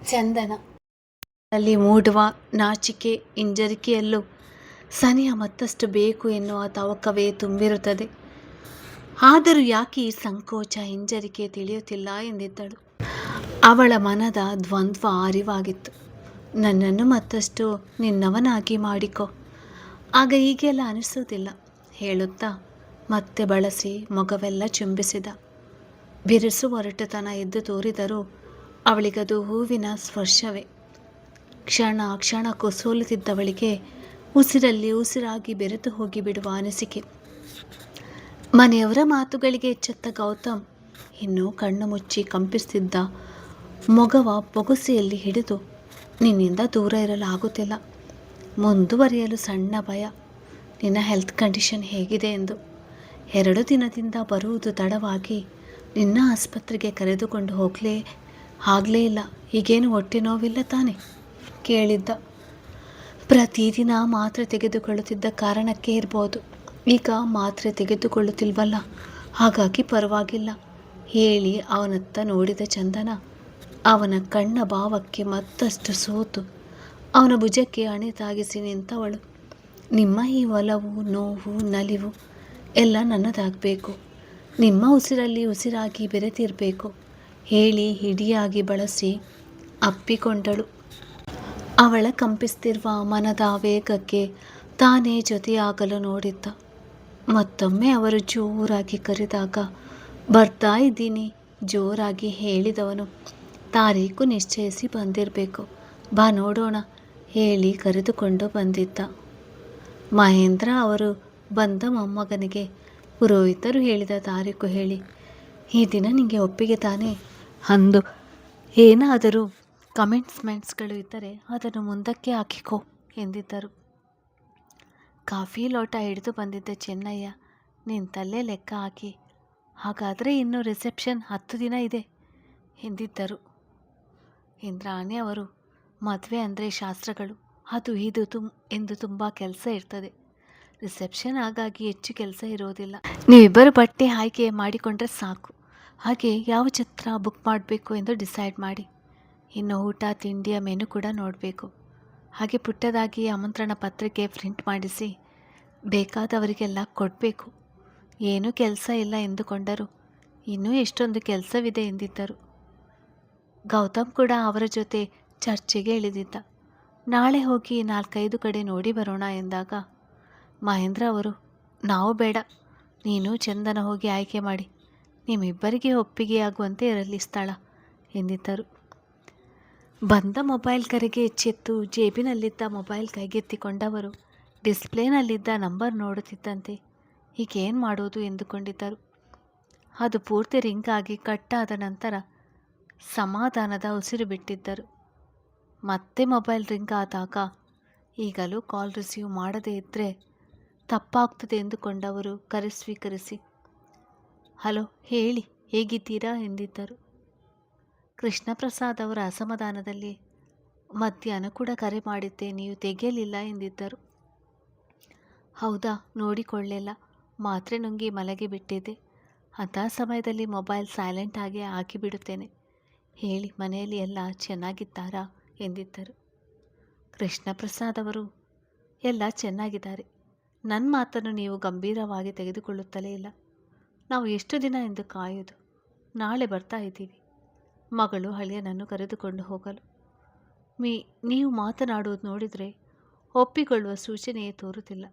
ಚಂದನ ಅಲ್ಲಿ ಮೂಡುವ ನಾಚಿಕೆ ಹಿಂಜರಿಕೆಯಲ್ಲೂ ಸನಿಹ ಮತ್ತಷ್ಟು ಬೇಕು ಎನ್ನುವ ತವಕವೇ ತುಂಬಿರುತ್ತದೆ. ಆದರೂ ಯಾಕೆ ಈ ಸಂಕೋಚ ಹಿಂಜರಿಕೆ ತಿಳಿಯುತ್ತಿಲ್ಲ ಎಂದಿದ್ದಳು. ಅವಳ ಮನದ ದ್ವಂದ್ವ ಅರಿವಾಗಿತ್ತು. ನನ್ನನ್ನು ಮತ್ತಷ್ಟು ನಿನ್ನವನಾಗಿ ಮಾಡಿಕೊ, ಆಗ ಹೀಗೆಲ್ಲ ಅನಿಸುವುದಿಲ್ಲ ಹೇಳುತ್ತಾ ಮತ್ತೆ ಬಳಸಿ ಮೊಗವೆಲ್ಲ ಚುಂಬಿಸಿದ. ಬಿರುಸು ಹೊರಟುತನ ಎದ್ದು ತೋರಿದರೂ ಅವಳಿಗದು ಹೂವಿನ ಸ್ಪರ್ಶವೇ. ಕ್ಷಣ ಕ್ಷಣಕ್ಕೂ ಸೋಲುತ್ತಿದ್ದವಳಿಗೆ ಉಸಿರಲ್ಲಿ ಉಸಿರಾಗಿ ಬೆರೆತು ಹೋಗಿ ಬಿಡುವ ಅನಿಸಿಕೆ. ಮನೆಯವರ ಮಾತುಗಳಿಗೆ ಎಚ್ಚೆತ್ತ ಗೌತಮ್ ಇನ್ನೂ ಕಣ್ಣು ಮುಚ್ಚಿ ಕಂಪಿಸುತ್ತಿದ್ದ ಮೊಗವ ಬೊಗಸೆಯಲ್ಲಿ ಹಿಡಿದು, ನಿನ್ನಿಂದ ದೂರ ಇರಲು ಆಗುತ್ತಿಲ್ಲ, ಮುಂದುವರಿಯಲು ಸಣ್ಣ ಭಯ, ನಿನ್ನ ಹೆಲ್ತ್ ಕಂಡೀಷನ್ ಹೇಗಿದೆ ಎಂದು. 2 ದಿನದಿಂದ ಬರುವುದು ತಡವಾಗಿ ನಿನ್ನ ಆಸ್ಪತ್ರೆಗೆ ಕರೆದುಕೊಂಡು ಆಗಲೇ ಇಲ್ಲ. ಈಗೇನು ಹೊಟ್ಟೆ ನೋವಿಲ್ಲ ತಾನೆ ಕೇಳಿದ್ದ. ಪ್ರತಿದಿನ ಮಾತ್ರೆ ತೆಗೆದುಕೊಳ್ಳುತ್ತಿದ್ದ ಕಾರಣಕ್ಕೆ ಇರ್ಬೋದು, ಈಗ ಮಾತ್ರೆ ತೆಗೆದುಕೊಳ್ಳುತ್ತಿಲ್ವಲ್ಲ, ಹಾಗಾಗಿ ಪರವಾಗಿಲ್ಲ ಹೇಳಿ ಅವನತ್ತ ನೋಡಿದ ಚಂದನ ಅವನ ಕಣ್ಣ ಭಾವಕ್ಕೆ ಮತ್ತಷ್ಟು ಸೋತು ಅವನ ಭುಜಕ್ಕೆ ಅಣೆತಾಗಿಸಿ ನಿಂತವಳು. ನಿಮ್ಮ ಈ ಒಲವು, ನೋವು, ನಲಿವು ಎಲ್ಲ ನನ್ನದಾಗಬೇಕು, ನಿಮ್ಮ ಉಸಿರಲ್ಲಿ ಉಸಿರಾಗಿ ಬೆರೆತಿರಬೇಕು ಹೇಳಿ ಹಿಡಿಯಾಗಿ ಬಳಸಿ ಅಪ್ಪಿಕೊಂಡಳು. ಅವಳ ಕಂಪಿಸ್ತಿರುವ ಮನದ ವೇಗಕ್ಕೆ ತಾನೇ ಜೊತೆಯಾಗಲು ನೋಡಿದ್ದ. ಮತ್ತೊಮ್ಮೆ ಅವರು ಜೋರಾಗಿ ಕರೆದಾಗ ಬರ್ತಾ ಇದ್ದೀನಿ ಜೋರಾಗಿ ಹೇಳಿದವನು ತಾರೀಕು ನಿಶ್ಚಯಿಸಿ ಬಂದಿರಬೇಕು, ಬಾ ನೋಡೋಣ ಹೇಳಿ ಕರೆದುಕೊಂಡು ಬಂದಿದ್ದ. ಮಹೇಂದ್ರ ಅವರು ಬಂದ ಮೊಮ್ಮಗನಿಗೆ ಪುರೋಹಿತರು ಹೇಳಿದ ತಾರೀಕು ಹೇಳಿ, ಈ ದಿನ ನಿಮಗೆ ಒಪ್ಪಿಗೆ ತಾನೇ ಅಂದು ಏನಾದರೂ ಕಮೆಂಟ್ಸ್ಮೆಂಟ್ಸ್ಗಳು ಇದ್ದರೆ ಅದನ್ನು ಮುಂದಕ್ಕೆ ಹಾಕಿಕೋ ಎಂದಿದ್ದರು. ಕಾಫಿ ಲೋಟ ಹಿಡಿದು ಬಂದಿದ್ದ ಚೆನ್ನಯ್ಯ ನಿಂತಲ್ಲೇ ಲೆಕ್ಕ ಹಾಕಿ, ಹಾಗಾದರೆ ಇನ್ನು ರಿಸೆಪ್ಷನ್ 10 ದಿನ ಇದೆ ಎಂದಿದ್ದರು. ಇಂದ್ರಾಣಿ ಅವರು ಮದುವೆ ಅಂದರೆ ಶಾಸ್ತ್ರಗಳು ಅದು ಇದು ಎಂದು ತುಂಬ ಕೆಲಸ ಇರ್ತದೆ, ರಿಸೆಪ್ಷನ್ ಹಾಗಾಗಿ ಹೆಚ್ಚು ಕೆಲಸ ಇರೋದಿಲ್ಲ, ನೀವಿಬ್ಬರು ಬಟ್ಟೆ ಆಯ್ಕೆ ಮಾಡಿಕೊಂಡ್ರೆ ಸಾಕು, ಹಾಗೆ ಯಾವ ಚಿತ್ರ ಬುಕ್ ಮಾಡಬೇಕು ಎಂದು ಡಿಸೈಡ್ ಮಾಡಿ, ಇನ್ನು ಊಟ ತಿಂಡಿಯ ಮೆನು ಕೂಡ ನೋಡಬೇಕು, ಹಾಗೆ ಪುಟ್ಟದಾಗಿ ಆಮಂತ್ರಣ ಪತ್ರಿಕೆ ಪ್ರಿಂಟ್ ಮಾಡಿಸಿ ಬೇಕಾದವರಿಗೆಲ್ಲ ಕೊಡಬೇಕು. ಏನೂ ಕೆಲಸ ಇಲ್ಲ ಎಂದುಕೊಂಡರು, ಇನ್ನೂ ಎಷ್ಟೊಂದು ಕೆಲಸವಿದೆ ಎಂದಿದ್ದರು. ಗೌತಮ್ ಕೂಡ ಅವರ ಜೊತೆ ಚರ್ಚೆಗೆ ಇಳಿದಿದ್ದ. ನಾಳೆ ಹೋಗಿ 4-5 ಕಡೆ ನೋಡಿ ಬರೋಣ ಎಂದಾಗ ಮಹೇಂದ್ರ ಅವರು, ನಾವು ಬೇಡ, ನೀನು ಚಂದನ ಹೋಗಿ ಆಯ್ಕೆ ಮಾಡಿ, ನಿಮ್ಮಿಬ್ಬರಿಗೆ ಒಪ್ಪಿಗೆಯಾಗುವಂತೆ ಇರಲಿ ಸ್ಥಳ ಎಂದಿದ್ದರು. ಬಂದ ಮೊಬೈಲ್ ಕರೆಗೆ ಎಚ್ಚೆತ್ತು ಜೇಬಿನಲ್ಲಿದ್ದ ಮೊಬೈಲ್ ಕೈಗೆತ್ತಿಕೊಂಡವರು ಡಿಸ್ಪ್ಲೇನಲ್ಲಿದ್ದ ನಂಬರ್ ನೋಡುತ್ತಿದ್ದಂತೆ ಈಗೇನು ಮಾಡೋದು ಎಂದುಕೊಂಡಿದ್ದರು. ಅದು ಪೂರ್ತಿ ರಿಂಗ್ ಆಗಿ ಕಟ್ಟಾದ ನಂತರ ಸಮಾಧಾನದ ಉಸಿರು ಬಿಟ್ಟಿದ್ದರು. ಮತ್ತೆ ಮೊಬೈಲ್ ರಿಂಗ್ ಆದಾಗ ಈಗಲೂ ಕಾಲ್ ರಿಸೀವ್ ಮಾಡದೇ ಇದ್ದರೆ ತಪ್ಪಾಗ್ತದೆ ಎಂದುಕೊಂಡವರು ಕರೆ ಸ್ವೀಕರಿಸಿ, ಹಲೋ ಹೇಳಿ ಹೇಗಿದ್ದೀರಾ ಎಂದಿದ್ದರು. ಕೃಷ್ಣ ಪ್ರಸಾದ್ ಅವರ ಅಸಮಾಧಾನದಲ್ಲಿ, ಮಧ್ಯಾಹ್ನ ಕೂಡ ಕರೆ ಮಾಡಿದ್ದೆ ನೀವು ತೆಗೆಯಲಿಲ್ಲ ಎಂದಿದ್ದರು. ಹೌದಾ, ನೋಡಿಕೊಳ್ಳಲಿಲ್ಲ, ಮಾತ್ರೆ ನುಂಗಿ ಮಲಗಿ ಬಿಟ್ಟಿದ್ದೆ, ಅಂತಹ ಸಮಯದಲ್ಲಿ ಮೊಬೈಲ್ ಸೈಲೆಂಟ್ ಆಗಿ ಹಾಕಿಬಿಡುತ್ತೇನೆ ಹೇಳಿ ಮನೆಯಲ್ಲಿ ಎಲ್ಲ ಚೆನ್ನಾಗಿದ್ದಾರಾ ಎಂದಿದ್ದರು. ಕೃಷ್ಣ ಪ್ರಸಾದ್ ಅವರು, ಎಲ್ಲ ಚೆನ್ನಾಗಿದ್ದಾರೆ, ನನ್ನ ಮಾತನ್ನು ನೀವು ಗಂಭೀರವಾಗಿ ತೆಗೆದುಕೊಳ್ಳುತ್ತಲೇ ಇಲ್ಲ, ನಾವು ಎಷ್ಟು ದಿನ ಎಂದು ಕಾಯೋದು, ನಾಳೆ ಬರ್ತಾ ಇದ್ದೀವಿ, ಮಗಳು ಹಳೆಯನನ್ನು ಕರೆದುಕೊಂಡು ಹೋಗಲು. ನೀವು ಮಾತನಾಡುವುದು ನೋಡಿದರೆ ಒಪ್ಪಿಕೊಳ್ಳುವ ಸೂಚನೆಯೇ ತೋರುತ್ತಿಲ್ಲ,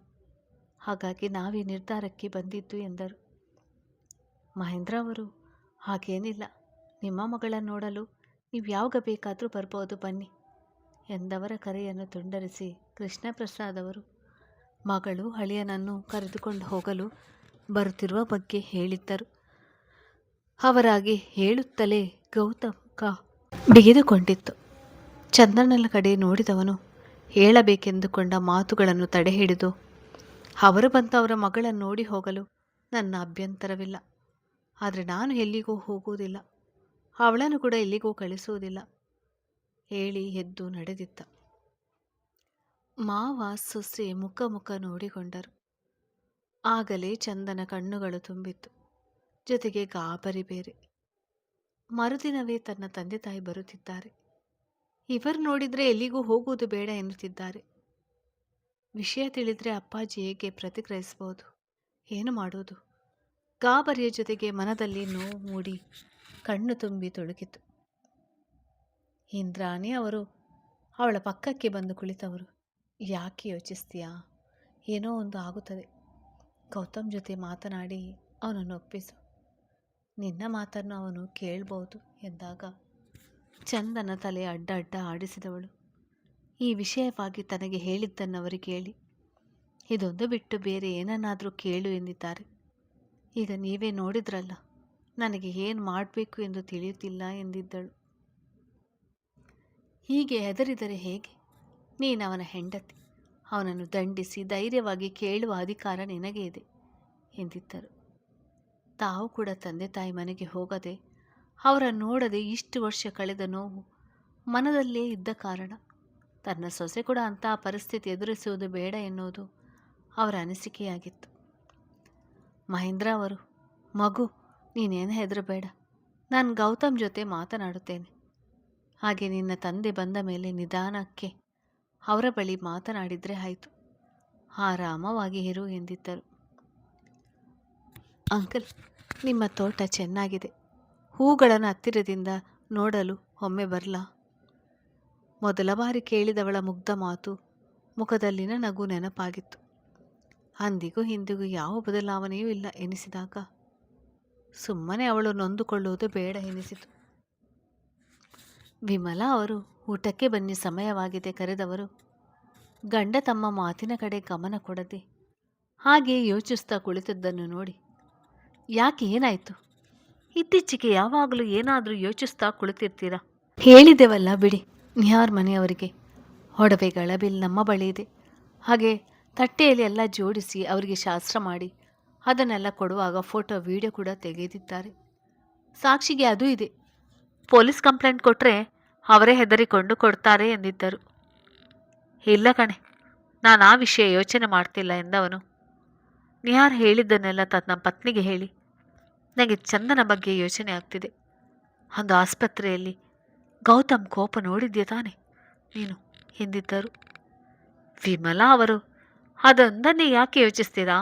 ಹಾಗಾಗಿ ನಾವೇ ನಿರ್ಧಾರಕ್ಕೆ ಬಂದಿದ್ದು ಎಂದರು. ಮಹೇಂದ್ರ ಅವರು, ಹಾಗೇನಿಲ್ಲ, ನಿಮ್ಮ ಮಗಳನ್ನು ನೋಡಲು ನೀವು ಯಾವಾಗ ಬೇಕಾದರೂ ಬರ್ಬೋದು ಬನ್ನಿ ಎಂದವರ ಕರೆಯನ್ನು ತುಂಡರಿಸಿ ಕೃಷ್ಣ ಪ್ರಸಾದ್ ಅವರು ಮಗಳು ಹಳೆಯನನ್ನು ಕರೆದುಕೊಂಡು ಹೋಗಲು ಬರುತ್ತಿರುವ ಬಗ್ಗೆ ಹೇಳಿದ್ದರು. ಅವರಾಗಿ ಹೇಳುತ್ತಲೇ ಗೌತಮ್ ಬಿಗಿದುಕೊಂಡಿತ್ತು. ಚಂದನನ ಕಡೆ ನೋಡಿದವನು ಹೇಳಬೇಕೆಂದುಕೊಂಡ ಮಾತುಗಳನ್ನು ತಡೆಹಿಡಿದು, ಅವರು ಬಂದು ಅವರ ಮಗಳನ್ನು ನೋಡಿ ಹೋಗಲು ನನ್ನ ಅಭ್ಯಂತರವಿಲ್ಲ, ಆದರೆ ನಾನು ಎಲ್ಲಿಗೂ ಹೋಗುವುದಿಲ್ಲ, ಅವಳನ್ನು ಕೂಡ ಎಲ್ಲಿಗೂ ಕಳಿಸುವುದಿಲ್ಲ ಹೇಳಿ ಎದ್ದು ನಡೆದಿದ್ದ. ಮಾವ ಸೊಸೆ ಮುಖ ನೋಡಿಕೊಂಡರು. ಆಗಲೇ ಚಂದನ ಕಣ್ಣುಗಳು ತುಂಬಿತ್ತು, ಜೊತೆಗೆ ಗಾಬರಿ ಬೇರೆ. ಮರುದಿನವೇ ತನ್ನ ತಂದೆ ತಾಯಿ ಬರುತ್ತಿದ್ದಾರೆ. ಇವರು ನೋಡಿದರೆ ಎಲ್ಲಿಗೂ ಹೋಗುವುದು ಬೇಡ ಎನ್ನುತ್ತಿದ್ದಾರೆ. ವಿಷಯ ತಿಳಿದ್ರೆ ಅಪ್ಪಾಜಿ ಹೇಗೆ ಪ್ರತಿಕ್ರಿಯಿಸಬಹುದು? ಏನು ಮಾಡುವುದು? ಗಾಬರಿಯ ಜೊತೆಗೆ ಮನದಲ್ಲಿ ನೋವು ಮೂಡಿ ಕಣ್ಣು ತುಂಬಿ ತೊಡಗಿತು. ಇಂದ್ರಾಣಿ ಅವರು ಅವಳ ಪಕ್ಕಕ್ಕೆ ಬಂದು ಕುಳಿತವರು. ಯಾಕೆ ಯೋಚಿಸ್ತೀಯಾ? ಏನೋ ಒಂದು ಆಗುತ್ತದೆ. ಗೌತಮ್ ಜೊತೆ ಮಾತನಾಡಿ ಅವನನ್ನು ಒಪ್ಪಿಸು. ನಿನ್ನ ಮಾತನ್ನು ಅವನು ಕೇಳ್ಬೋದು ಎಂದಾಗ ಚಂದನ ತಲೆ ಅಡ್ಡ ಅಡ್ಡ ಆಡಿಸಿದವಳು. ಈ ವಿಷಯವಾಗಿ ತನಗೆ ಹೇಳಿದ್ದನ್ನವರಿಗೆ ಹೇಳಿ, ಇದೊಂದು ಬಿಟ್ಟು ಬೇರೆ ಏನನ್ನಾದರೂ ಕೇಳು ಎಂದಿದ್ದಾರೆ. ಈಗ ನೀವೇ ನೋಡಿದ್ರಲ್ಲ, ನನಗೆ ಏನು ಮಾಡಬೇಕು ಎಂದು ತಿಳಿಯುತ್ತಿಲ್ಲ ಎಂದಿದ್ದಳು. ಹೀಗೆ ಹೆದರಿದರೆ ಹೇಗೆ? ನೀನವನ ಹೆಂಡತಿ. ಅವನನ್ನು ದಂಡಿಸಿ ಧೈರ್ಯವಾಗಿ ಕೇಳುವ ಅಧಿಕಾರ ನಿನಗೆ ಇದೆ ಎಂದಿದ್ದರು. ತಾವು ಕೂಡ ತಂದೆ ತಾಯಿ ಮನೆಗೆ ಹೋಗದೆ ಅವರನ್ನು ನೋಡದೆ ಇಷ್ಟು ವರ್ಷ ಕಳೆದ ನೋವು ಮನದಲ್ಲೇ ಇದ್ದ ಕಾರಣ ತನ್ನ ಸೊಸೆ ಕೂಡ ಅಂತಹ ಪರಿಸ್ಥಿತಿ ಎದುರಿಸುವುದು ಬೇಡ ಎನ್ನುವುದು ಅವರ ಅನಿಸಿಕೆಯಾಗಿತ್ತು. ಮಹೇಂದ್ರ ಅವರು, ಮಗು, ನೀನೇನು ಹೆದರಬೇಡ. ನಾನು ಗೌತಮ್ ಜೊತೆ ಮಾತನಾಡುತ್ತೇನೆ. ಹಾಗೆ ನಿನ್ನ ತಂದೆ ಬಂದ ಮೇಲೆ ನಿಧಾನಕ್ಕೆ ಅವರ ಬಳಿ ಮಾತನಾಡಿದರೆ ಆಯಿತು. ಆರಾಮವಾಗಿ ಇರು ಎಂದಿದ್ದರು. ಅಂಕಲ್, ನಿಮ್ಮ ತೋಟ ಚೆನ್ನಾಗಿದೆ. ಹೂಗಳನ್ನು ಹತ್ತಿರದಿಂದ ನೋಡಲು ಒಮ್ಮೆ ಬರಲಾ? ಮೊದಲ ಬಾರಿ ಕೇಳಿದವಳ ಮುಗ್ಧ ಮಾತು, ಮುಖದಲ್ಲಿನ ನಗು ನೆನಪಾಗಿತ್ತು. ಅಂದಿಗೂ ಹಿಂದಿಗೂ ಯಾವ ಬದಲಾವಣೆಯೂ ಇಲ್ಲ ಎನಿಸಿದಾಗ ಸುಮ್ಮನೆ ಅವಳು ನೊಂದುಕೊಳ್ಳುವುದು ಬೇಡ ಎನಿಸಿತು. ವಿಮಲಾ ಅವರು ಊಟಕ್ಕೆ ಬನ್ನಿ, ಸಮಯವಾಗಿದೆ ಕರೆದವರು ಗಂಡ ತಮ್ಮ ಮಾತಿನ ಕಡೆ ಗಮನ ಕೊಡದೆ ಹಾಗೆ ಯೋಚಿಸ್ತಾ ಕುಳಿತದ್ದನ್ನು ನೋಡಿ, ಯಾಕೆ, ಏನಾಯಿತು? ಇತ್ತೀಚೆಗೆ ಯಾವಾಗಲೂ ಏನಾದರೂ ಯೋಚಿಸ್ತಾ ಕುಳಿತಿರ್ತೀರಾ? ಹೇಳಿದೆವಲ್ಲ ಬಿಡಿ. ನಿಹಾರ್ ಮನೆಯವರಿಗೆ ಒಡವೆಗಳ ಬಿಲ್ ನಮ್ಮ ಬಳಿ ಇದೆ. ಹಾಗೆ ತಟ್ಟೆಯಲ್ಲಿ ಎಲ್ಲ ಜೋಡಿಸಿ ಅವರಿಗೆ ಶಾಸ್ತ್ರ ಮಾಡಿ ಅದನ್ನೆಲ್ಲ ಕೊಡುವಾಗ ಫೋಟೋ ವಿಡಿಯೋ ಕೂಡ ತೆಗೆದಿದ್ದಾರೆ. ಸಾಕ್ಷಿಗೆ ಅದೂ ಇದೆ. ಪೊಲೀಸ್ ಕಂಪ್ಲೇಂಟ್ ಕೊಟ್ಟರೆ ಅವರೇ ಹೆದರಿಕೊಂಡು ಕೊಡ್ತಾರೆ ಎಂದಿದ್ದರು. ಇಲ್ಲ ಕಣೆ, ನಾನು ಆ ವಿಷಯ ಯೋಚನೆ ಮಾಡ್ತಿಲ್ಲ ಎಂದವನು. ನಿಹಾರ್ ಹೇಳಿದ್ದನ್ನೆಲ್ಲ ತನ್ನ ಪತ್ನಿಗೆ ಹೇಳಿ, ನನಗೆ ಚಂದನ ಬಗ್ಗೆ ಯೋಚನೆ ಆಗ್ತಿದೆ. ಒಂದು ಆಸ್ಪತ್ರೆಯಲ್ಲಿ ಗೌತಮ್ ಕೋಪ ನೋಡಿದ್ಯಾ ತಾನೆ ನೀನು ಎಂದಿದ್ದರು. ವಿಮಲಾ ಅವರು, ಅದೊಂದನ್ನೇ ಯಾಕೆ ಯೋಚಿಸ್ತೀರಾ?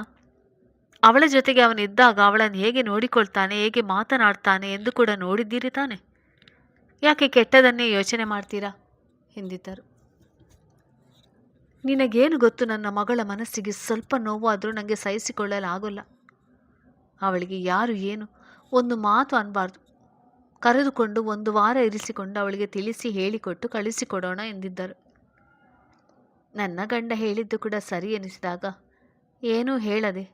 ಅವಳ ಜೊತೆಗೆ ಅವನಿದ್ದಾಗ ಅವಳನ್ನು ಹೇಗೆ ನೋಡಿಕೊಳ್ತಾನೆ, ಹೇಗೆ ಮಾತನಾಡ್ತಾನೆ ಎಂದು ಕೂಡ ನೋಡಿದ್ದೀರಿ ತಾನೆ. ಯಾಕೆ ಕೆಟ್ಟದನ್ನೇ ಯೋಚನೆ ಮಾಡ್ತೀರಾ ಎಂದಿದ್ದರು. ನಿನಗೇನು ಗೊತ್ತು, ನನ್ನ ಮಗಳ ಮನಸ್ಸಿಗೆ ಸ್ವಲ್ಪ ನೋವಾದರೂ ನನಗೆ ಸಹಿಸಿಕೊಳ್ಳಲಾಗಲ್ಲ. ಅವಳಿಗೆ ಯಾರು ಏನು ಒಂದು ಮಾತು ಅನ್ನಬಾರ್ದು. ಕರೆದುಕೊಂಡು ಒಂದು ವಾರ ಇರಿಸಿಕೊಂಡು ಅವಳಿಗೆ ತಿಳಿಸಿ ಹೇಳಿಕೊಟ್ಟು ಕಳಿಸಿಕೊಡೋಣ ಎಂದಿದ್ದರು. ನನ್ನ ಗಂಡ ಹೇಳಿದ್ದು ಕೂಡ ಸರಿ ಎನಿಸಿದಾಗ ಏನೂ ಹೇಳದೆ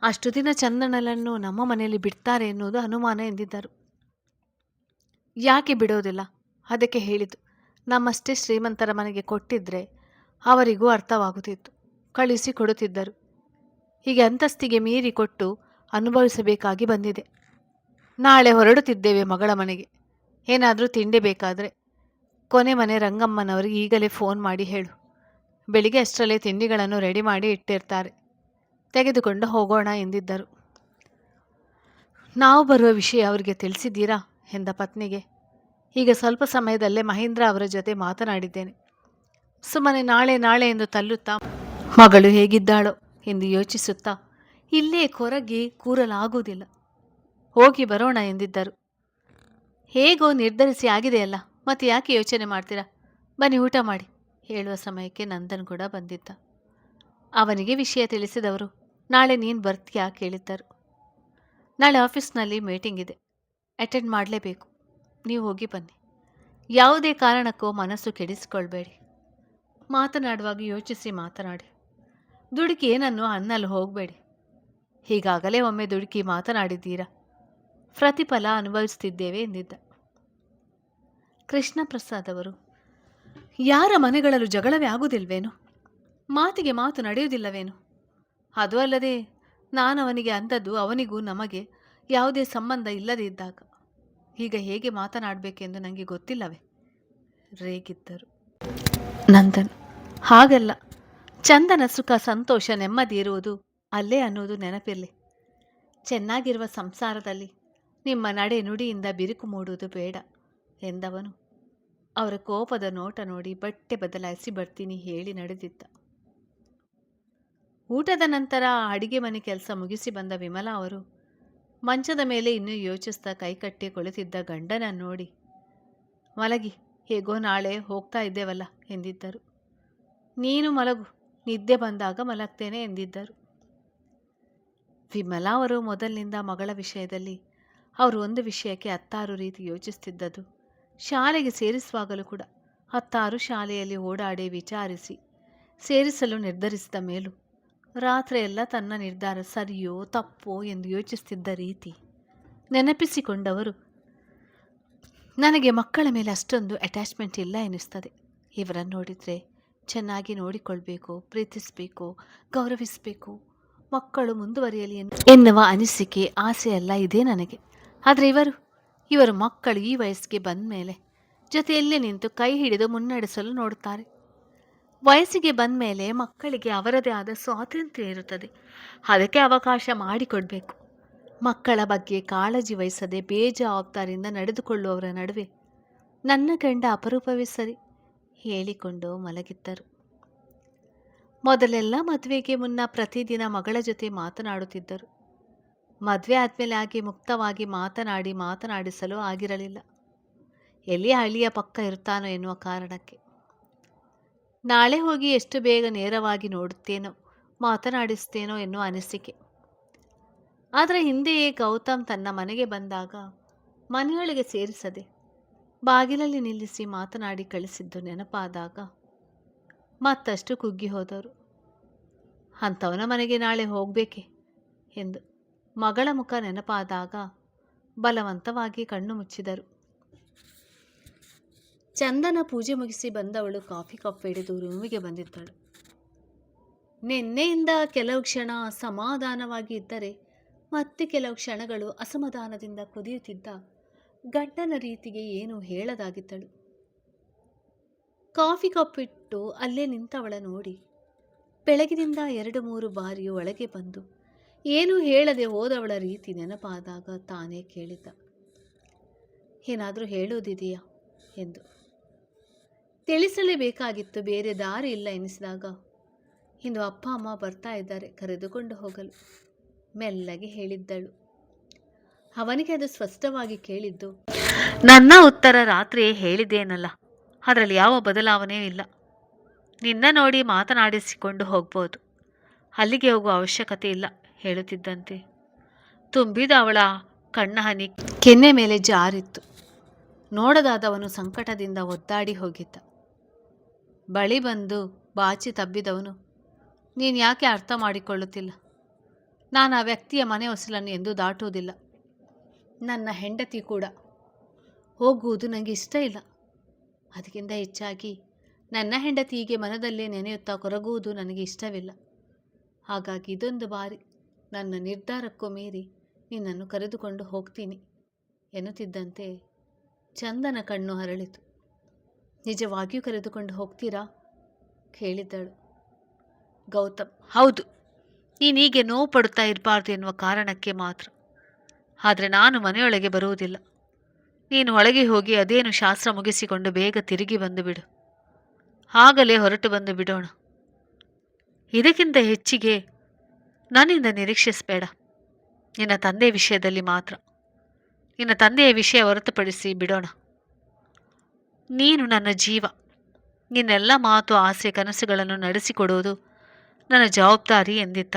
ಅಷ್ಟು ದಿನ ಚಂದನಲನ್ನು ನಮ್ಮ ಮನೆಯಲ್ಲಿ ಬಿಡ್ತಾರೆ ಎನ್ನುವುದು ಅನುಮಾನ ಎಂದಿದ್ದರು. ಯಾಕೆ ಬಿಡೋದಿಲ್ಲ? ಅದಕ್ಕೆ ಹೇಳಿದ್ದು, ನಮ್ಮಷ್ಟೇ ಶ್ರೀಮಂತರ ಮನೆಗೆ ಕೊಟ್ಟಿದ್ರೆ ಅವರಿಗೂ ಅರ್ಥವಾಗುತ್ತಿತ್ತು, ಕಳಿಸಿ ಕೊಡುತ್ತಿದ್ದರು. ಹೀಗೆ ಅಂತಸ್ತಿಗೆ ಮೀರಿ ಕೊಟ್ಟು ಅನುಭವಿಸಬೇಕಾಗಿ ಬಂದಿದೆ. ನಾಳೆ ಹೊರಡುತ್ತಿದ್ದೇವೆ ಮಗಳ ಮನೆಗೆ. ಏನಾದರೂ ತಿಂಡಿ ಬೇಕಾದರೆ ಕೊನೆ ಮನೆ ರಂಗಮ್ಮನವರಿಗೆ ಈಗಲೇ ಫೋನ್ ಮಾಡಿ ಹೇಳು. ಬೆಳಿಗ್ಗೆ ಅಷ್ಟರಲ್ಲೇ ತಿಂಡಿಗಳನ್ನು ರೆಡಿ ಮಾಡಿ ಇಟ್ಟಿರ್ತಾರೆ, ತೆಗೆದುಕೊಂಡು ಹೋಗೋಣ ಎಂದಿದ್ದರು. ನಾವು ಬರುವ ವಿಷಯ ಅವರಿಗೆ ತಿಳಿಸಿದ್ದೀರಾ ಎಂದ ಪತ್ನಿಗೆ, ಈಗ ಸ್ವಲ್ಪ ಸಮಯದಲ್ಲೇ ಮಹೇಂದ್ರ ಅವರ ಜೊತೆ ಮಾತನಾಡಿದ್ದೇನೆ. ಸುಮ್ಮನೆ ನಾಳೆ ನಾಳೆ ಎಂದು ತಳ್ಳುತ್ತಾ ಮಗಳು ಹೇಗಿದ್ದಾಳೋ ಎಂದು ಯೋಚಿಸುತ್ತಾ ಇಲ್ಲೇ ಕೊರಗಿ ಕೂರಲಾಗುವುದಿಲ್ಲ, ಹೋಗಿ ಬರೋಣ ಎಂದಿದ್ದರು. ಹೇಗೋ ನಿರ್ಧರಿಸಿ ಆಗಿದೆಯಲ್ಲ, ಮತ್ತೆ ಯಾಕೆ ಯೋಚನೆ ಮಾಡ್ತೀರಾ? ಬನ್ನಿ ಊಟ ಮಾಡಿ ಹೇಳುವ ಸಮಯಕ್ಕೆ ನಂದನ್ ಕೂಡ ಬಂದಿದ್ದ. ಅವನಿಗೆ ವಿಷಯ ತಿಳಿಸಿದವರು, ನಾಳೆ ನೀನು ಬರ್ತೀಯಾ ಕೇಳಿದ್ದರು. ನಾಳೆ ಆಫೀಸ್ನಲ್ಲಿ ಮೀಟಿಂಗ್ ಇದೆ, ಅಟೆಂಡ್ ಮಾಡಲೇಬೇಕು. ನೀವು ಹೋಗಿ ಬನ್ನಿ. ಯಾವುದೇ ಕಾರಣಕ್ಕೂ ಮನಸ್ಸು ಕೆಡಿಸಿಕೊಳ್ಬೇಡಿ. ಮಾತನಾಡುವಾಗ ಯೋಚಿಸಿ ಮಾತನಾಡಿ. ದುಡುಕಿ ಏನನ್ನು ಅನ್ನಲು ಹೋಗಬೇಡಿ. ಹೀಗಾಗಲೇ ಒಮ್ಮೆ ದುಡುಕಿ ಮಾತನಾಡಿದ್ದೀರಾ, ಪ್ರತಿಫಲ ಅನುಭವಿಸುತ್ತಿದ್ದೇವೆ ಎಂದಿದ್ದ. ಕೃಷ್ಣ ಪ್ರಸಾದ್ ಅವರು, ಯಾರ ಮನೆಗಳಲ್ಲೂ ಜಗಳವೇ ಆಗುವುದಿಲ್ವೇನು? ಮಾತಿಗೆ ಮಾತು ನಡೆಯುವುದಿಲ್ಲವೇನು? ಅದು ಅಲ್ಲದೆ ನಾನು ಅವನಿಗೆ ಅಂದದ್ದು ಅವನಿಗೂ ನಮಗೆ ಯಾವುದೇ ಸಂಬಂಧ ಇಲ್ಲದೇ ಇದ್ದಾಗ ಈಗ ಹೇಗೆ ಮಾತನಾಡಬೇಕೆಂದು ನನಗೆ ಗೊತ್ತಿಲ್ಲವೇ? ರೇಗಿದ್ದರು. ನಂದನ್, ಹಾಗಲ್ಲ. ಚಂದನ ಸುಖ ಸಂತೋಷ ನೆಮ್ಮದಿ ಇರುವುದು ಅಲ್ಲೇ ಅನ್ನೋದು ನೆನಪಿರಲಿ. ಚೆನ್ನಾಗಿರುವ ಸಂಸಾರದಲ್ಲಿ ನಿಮ್ಮ ನಡೆ ನುಡಿಯಿಂದ ಬಿರುಕು ಮೂಡುವುದು ಬೇಡ ಎಂದವನು ಅವರ ಕೋಪದ ನೋಟ ನೋಡಿ ಬಟ್ಟೆ ಬದಲಾಯಿಸಿ ಬರ್ತೀನಿ ಹೇಳಿ ನಡೆದಿದ್ದ. ಊಟದ ನಂತರ ಅಡಿಗೆ ಮನೆ ಕೆಲಸ ಮುಗಿಸಿ ಬಂದ ವಿಮಲಾ ಅವರು ಮಂಚದ ಮೇಲೆ ಇನ್ನೂ ಯೋಚಿಸ್ತಾ ಕೈಕಟ್ಟಿ ಕುಳಿತಿದ್ದ ಗಂಡನ ನೋಡಿ, ಮಲಗಿ, ಹೇಗೋ ನಾಳೆ ಹೋಗ್ತಾ ಇದ್ದೇವಲ್ಲ ಎಂದಿದ್ದರು. ನೀನು ಮಲಗು, ನಿದ್ದೆ ಬಂದಾಗ ಮಲಗ್ತೇನೆ ಎಂದಿದ್ದರು. ವಿಮಲಾ ಅವರು ಮೊದಲಿನಿಂದ ಮಗಳ ವಿಷಯದಲ್ಲಿ ಅವರು ಒಂದು ವಿಷಯಕ್ಕೆ 10 ರೀತಿ ಯೋಚಿಸ್ತಿದ್ದದ್ದು. ಶಾಲೆಗೆ ಸೇರಿಸುವಾಗಲೂ ಕೂಡ 10 ಶಾಲೆಯಲ್ಲಿ ಓಡಾಡಿ ವಿಚಾರಿಸಿ ಸೇರಿಸಲು ನಿರ್ಧರಿಸಿದ ಮೇಲೂ ರಾತ್ರಿಯೆಲ್ಲ ತನ್ನ ನಿರ್ಧಾರ ಸರಿಯೋ ತಪ್ಪೋ ಎಂದು ಯೋಚಿಸ್ತಿದ್ದ ರೀತಿ ನೆನಪಿಸಿಕೊಂಡವರು, ನನಗೆ ಮಕ್ಕಳ ಮೇಲೆ ಅಷ್ಟೊಂದು ಅಟ್ಯಾಚ್ಮೆಂಟ್ ಇಲ್ಲ ಎನ್ನಿಸ್ತದೆ. ಇವರನ್ನು ನೋಡಿದರೆ ಚೆನ್ನಾಗಿ ನೋಡಿಕೊಳ್ಬೇಕು, ಪ್ರೀತಿಸಬೇಕು, ಗೌರವಿಸಬೇಕು, ಮಕ್ಕಳು ಮುಂದುವರಿಯಲಿ ಎನ್ನುವ ಅನಿಸಿಕೆ, ಆಸೆ ಎಲ್ಲ ಇದೆ ನನಗೆ. ಆದರೆ ಇವರು ಮಕ್ಕಳು ಈ ವಯಸ್ಸಿಗೆ ಬಂದ ಮೇಲೆ ಜೊತೆಯಲ್ಲೇ ನಿಂತು ಕೈ ಹಿಡಿದು ಮುನ್ನಡೆಸಲು ನೋಡುತ್ತಾರೆ. ವಯಸ್ಸಿಗೆ ಬಂದ ಮೇಲೆ ಮಕ್ಕಳಿಗೆ ಅವರದೇ ಆದ ಸ್ವಾತಂತ್ರ್ಯ ಇರುತ್ತದೆ. ಅದಕ್ಕೆ ಅವಕಾಶ ಮಾಡಿಕೊಡ್ಬೇಕು. ಮಕ್ಕಳ ಬಗ್ಗೆ ಕಾಳಜಿ ವಹಿಸದೆ ಬೇಜವಾಬ್ದಾರಿಯಿಂದ ನಡೆದುಕೊಳ್ಳುವವರ ನಡುವೆ ನನ್ನ ಗಂಡ ಅಪರೂಪವೇ ಸರಿ ಹೇಳಿಕೊಂಡು ಮಲಗಿದ್ದರು. ಮೊದಲೆಲ್ಲ ಮದುವೆಗೆ ಮುನ್ನ ಪ್ರತಿದಿನ ಮಗಳ ಜೊತೆ ಮಾತನಾಡುತ್ತಿದ್ದರು. ಮದುವೆ ಆದಮೇಲೆ ಆಗಿ ಮುಕ್ತವಾಗಿ ಮಾತನಾಡಿಸಲು ಆಗಿರಲಿಲ್ಲ. ಎಲ್ಲಿ ಹಳ್ಳಿಯ ಪಕ್ಕ ಇರ್ತಾನೋ ಎನ್ನುವ ಕಾರಣಕ್ಕೆ. ನಾಳೆ ಹೋಗಿ ಎಷ್ಟು ಬೇಗ ನೇರವಾಗಿ ನೋಡುತ್ತೇನೋ, ಮಾತನಾಡಿಸ್ತೇನೋ ಎನ್ನುವ ಅನಿಸಿಕೆ. ಆದರೆ ಹಿಂದೆಯೇ ಗೌತಮ್ ತನ್ನ ಮನೆಗೆ ಬಂದಾಗ ಮನೆಯೊಳಗೆ ಸೇರಿಸದೆ ಬಾಗಿಲಲ್ಲಿ ನಿಲ್ಲಿಸಿ ಮಾತನಾಡಿ ಕಳಿಸಿದ್ದು ನೆನಪಾದಾಗ ಮತ್ತಷ್ಟು ಕುಗ್ಗಿ ಹೋದರು. ಅಂಥವನ ಮನೆಗೆ ನಾಳೆ ಹೋಗಬೇಕೆ ಎಂದು ಮಗಳ ಮುಖ ನೆನಪಾದಾಗ ಬಲವಂತವಾಗಿ ಕಣ್ಣು ಮುಚ್ಚಿದರು. ಚಂದನ ಪೂಜೆ ಮುಗಿಸಿ ಬಂದವಳು ಕಾಫಿ ಕಪ್ ಹಿಡಿದು ರೂಮಿಗೆ ಬಂದಿದ್ದಳು. ನಿನ್ನೆಯಿಂದ ಕೆಲವು ಕ್ಷಣ ಸಮಾಧಾನವಾಗಿ ಇದ್ದರೆ ಮತ್ತೆ ಕೆಲವು ಕ್ಷಣಗಳು ಅಸಮಾಧಾನದಿಂದ ಕುದಿಯುತ್ತಿದ್ದ ಗಂಡನ ರೀತಿಗೆ ಏನು ಹೇಳದಾಗಿದ್ದಳು. ಕಾಫಿ ಕಪ್ ಇಟ್ಟು ಅಲ್ಲೇ ನಿಂತವಳ ನೋಡಿ ಬೆಳಗಿನಿಂದ 2-3 ಬಾರಿ ಒಳಗೆ ಬಂದು ಏನೂ ಹೇಳದೆ ಹೋದವಳ ರೀತಿ ನೆನಪಾದಾಗ ತಾನೇ ಕೇಳಿದ್ದ, ಏನಾದರೂ ಹೇಳುವುದಿದೆಯಾ ಎಂದು. ತಿಳಿಸಲೇಬೇಕಾಗಿತ್ತು, ಬೇರೆ ದಾರಿ ಇಲ್ಲ ಎನಿಸಿದಾಗ, ಇಂದು ಅಪ್ಪ ಅಮ್ಮ ಬರ್ತಾ ಇದ್ದಾರೆ ಕರೆದುಕೊಂಡು ಹೋಗಲು ಮೆಲ್ಲಗೆ ಹೇಳಿದ್ದಳು. ಅವನಿಗೆ ಅದು ಸ್ಪಷ್ಟವಾಗಿ ಕೇಳಿದ್ದು, ನನ್ನ ಉತ್ತರ ರಾತ್ರಿಯೇ ಹೇಳಿದ್ದೇನಲ್ಲ, ಅದರಲ್ಲಿ ಯಾವ ಬದಲಾವಣೆಯೂ ಇಲ್ಲ. ನಿನ್ನ ನೋಡಿ ಮಾತನಾಡಿಸಿಕೊಂಡು ಹೋಗ್ಬೋದು, ಅಲ್ಲಿಗೆ ಹೋಗುವ ಅವಶ್ಯಕತೆ ಇಲ್ಲ ಹೇಳುತ್ತಿದ್ದಂತೆ ತುಂಬಿದ ಅವಳ ಕಣ್ಣ ಹನಿ ಕೆನ್ನೆ ಮೇಲೆ ಜಾರಿತ್ತು. ನೋಡದಾದವನು ಸಂಕಟದಿಂದ ಒದ್ದಾಡಿ ಹೋಗಿದ್ದ. ಬಳಿ ಬಂದು ಬಾಚಿ ತಬ್ಬಿದವನು, ನೀನು ಯಾಕೆ ಅರ್ಥ ಮಾಡಿಕೊಳ್ಳುತ್ತಿಲ್ಲ? ನಾನು ಆ ವ್ಯಕ್ತಿಯ ಮನೆ ಹೊಸಲನ್ನು ಎಂದೂ ದಾಟುವುದಿಲ್ಲ. ನನ್ನ ಹೆಂಡತಿ ಕೂಡ. ಹೋಗುವುದು ನನಗೆ ಇಷ್ಟ ಇಲ್ಲ. ಅದಕ್ಕಿಂತ ಹೆಚ್ಚಾಗಿ ನನ್ನ ಹೆಂಡತಿ ಹೀಗೆ ಮನದಲ್ಲೇ ನೆನೆಯುತ್ತಾ ಕೊರಗುವುದು ನನಗೆ ಇಷ್ಟವಿಲ್ಲ. ಹಾಗಾಗಿ ಇದೊಂದು ಬಾರಿ ನನ್ನ ನಿರ್ಧಾರಕ್ಕೂ ಮೀರಿ ನಿನ್ನನ್ನು ಕರೆದುಕೊಂಡು ಹೋಗ್ತೀನಿ ಎನ್ನುತ್ತಿದ್ದಂತೆ ಚಂದನ ಕಣ್ಣು ಹರಳಿತು. ನಿಜವಾಗಿಯೂ ಕರೆದುಕೊಂಡು ಹೋಗ್ತೀರಾ ಕೇಳಿದ್ದಳು. ಗೌತಮ್, ಹೌದು, ನೀನೀಗೆ ನೋವು ಪಡುತ್ತಾ ಇರಬಾರ್ದು ಎನ್ನುವ ಕಾರಣಕ್ಕೆ ಮಾತ್ರ. ಆದರೆ ನಾನು ಮನೆಯೊಳಗೆ ಬರುವುದಿಲ್ಲ. ನೀನು ಒಳಗೆ ಹೋಗಿ ಅದೇನು ಶಾಸ್ತ್ರ ಮುಗಿಸಿಕೊಂಡು ಬೇಗ ತಿರುಗಿ ಬಂದು ಬಿಡು. ಆಗಲೇ ಹೊರಟು ಬಂದು ಬಿಡೋಣ. ಇದಕ್ಕಿಂತ ಹೆಚ್ಚಿಗೆ ನನ್ನಿಂದ ನಿರೀಕ್ಷಿಸಬೇಡ. ನಿನ್ನ ತಂದೆಯ ವಿಷಯದಲ್ಲಿ ಮಾತ್ರ. ನಿನ್ನ ತಂದೆಯ ವಿಷಯ ಹೊರತುಪಡಿಸಿ ಬಿಡೋಣ. ನೀನು ನನ್ನ ಜೀವ. ನಿನ್ನೆಲ್ಲ ಮಾತು, ಆಸೆ, ಕನಸುಗಳನ್ನು ನಡೆಸಿಕೊಡುವುದು ನನ್ನ ಜವಾಬ್ದಾರಿ ಎಂದಿದ್ದ.